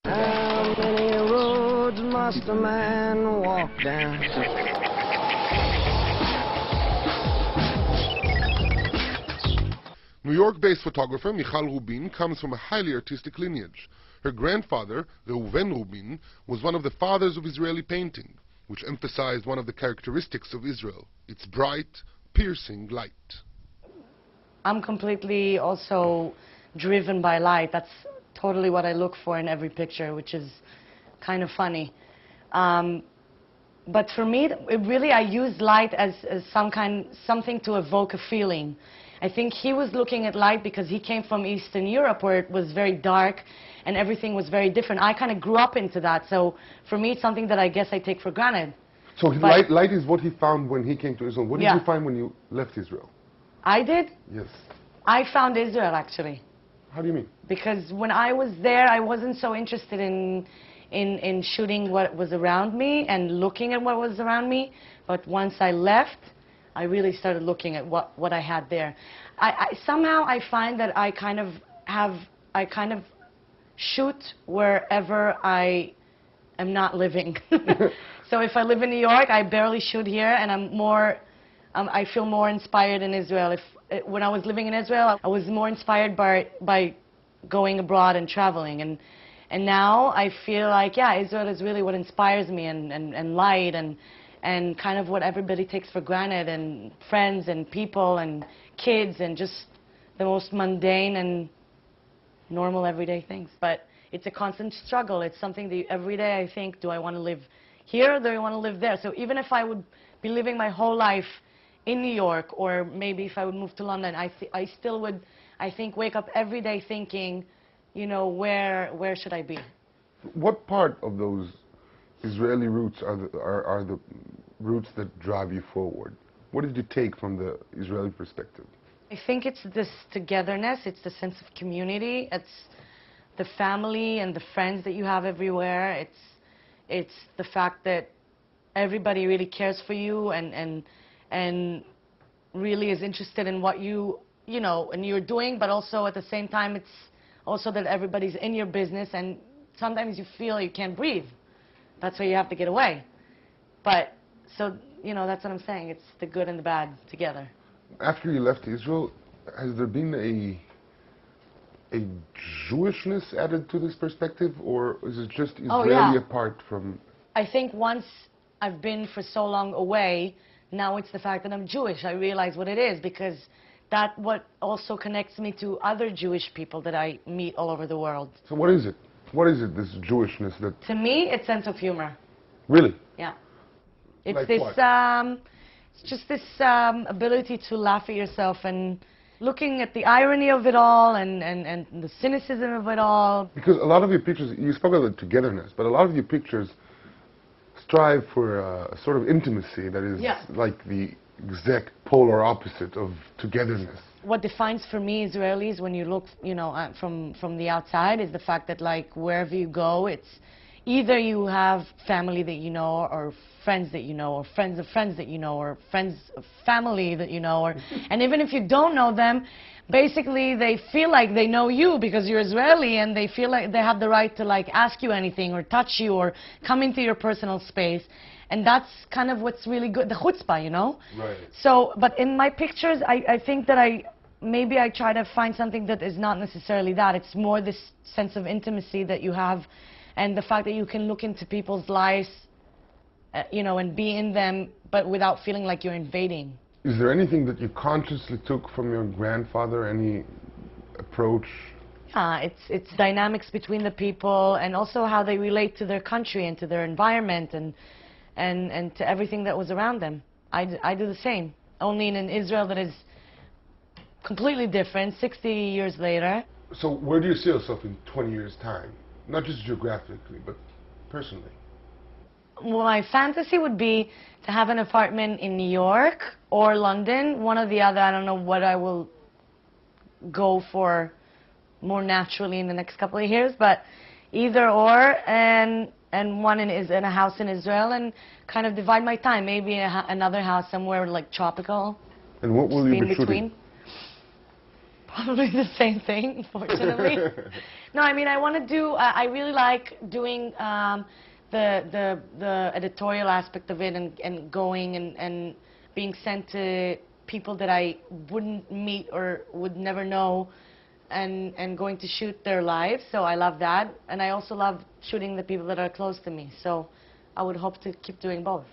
How many roads must a man walk down? New York-based photographer Michal Rubin comes from a highly artistic lineage. Her grandfather, Reuven Rubin, was one of the fathers of Israeli painting, which emphasized one of the characteristics of Israel, its bright, piercing light. I'm completely also driven by light. That's totally what I look for in every picture, which is kind of funny. But for me, I use light as something to evoke a feeling. I think he was looking at light because he came from Eastern Europe, where it was very dark and everything was very different. I kind of grew up into that, so for me it's something that I guess I take for granted. So light is what he found when he came to Israel. What did you find when you left Israel? I did? Yes. I found Israel, actually. How do you mean? Because when I was there, I wasn't so interested in shooting what was around me and looking at what was around me. But once I left, I really started looking at what I had there. Somehow I find that I kind of shoot wherever I am not living. So if I live in New York, I barely shoot here, and I feel more inspired in Israel. When I was living in Israel, I was more inspired by going abroad and traveling, and now I feel like, yeah, Israel is really what inspires me, and light, and kind of what everybody takes for granted, and friends and people and kids, and just the most mundane and normal everyday things. But it's a constant struggle. It's something that every day I think, do I want to live here or do I want to live there? So even if I would be living my whole life in New York, or maybe if I would move to London, I still would, I think, wake up every day thinking, you know, where should I be? What part of those Israeli roots are the roots that drive you forward? What did you take from the Israeli perspective? I think it's this togetherness, it's the sense of community, it's the family and the friends that you have everywhere, it's the fact that everybody really cares for you and really is interested in what you know, and you're doing, but also at the same time it's also that everybody's in your business, and sometimes you feel you can't breathe. That's why you have to get away. But, so, you know, that's what I'm saying. It's the good and the bad together. After you left Israel, has there been a Jewishness added to this perspective, or is it just Israeli apart from... I think once I've been for so long away, now it's the fact that I'm Jewish. I realize what it is, because that's what also connects me to other Jewish people that I meet all over the world. So what is it? What is it, this Jewishness that... To me, it's sense of humor. Really? Yeah. It's like this, what? it's just this ability to laugh at yourself and looking at the irony of it all and the cynicism of it all. Because a lot of your pictures, you spoke about the togetherness, but a lot of your pictures strive for a sort of intimacy that is like the exact polar opposite of togetherness. What defines for me Israelis, when you look, you know, from the outside, is the fact that, like, wherever you go, it's either you have family that you know, or friends that you know, or friends of friends that you know, or friends of family that you know, or and even if you don't know them, basically they feel like they know you because you're Israeli, and they feel like they have the right to, like, ask you anything or touch you or come into your personal space. And that's kind of what's really good, the chutzpah, you know? Right. So, but in my pictures, I think that maybe I try to find something that is not necessarily that. It's more this sense of intimacy that you have, and the fact that you can look into people's lives, you know, and be in them, but without feeling like you're invading. Is there anything that you consciously took from your grandfather, any approach? Yeah, it's dynamics between the people, and also how they relate to their country and to their environment, and to everything that was around them. I do the same, only in an Israel that is completely different, 60 years later. So where do you see yourself in 20 years' time? Not just geographically, but personally. Well, my fantasy would be to have an apartment in New York or London, one or the other. I don't know what I will go for more naturally in the next couple of years, but either or, and one in a house in Israel, and kind of divide my time. Maybe another house somewhere like tropical. And what will you be in between. shooting? probably the same thing, fortunately. No, I mean, I want to do, I really like doing the editorial aspect of it and going and being sent to people that I wouldn't meet or would never know and going to shoot their lives. So I love that. And I also love shooting the people that are close to me. So I would hope to keep doing both.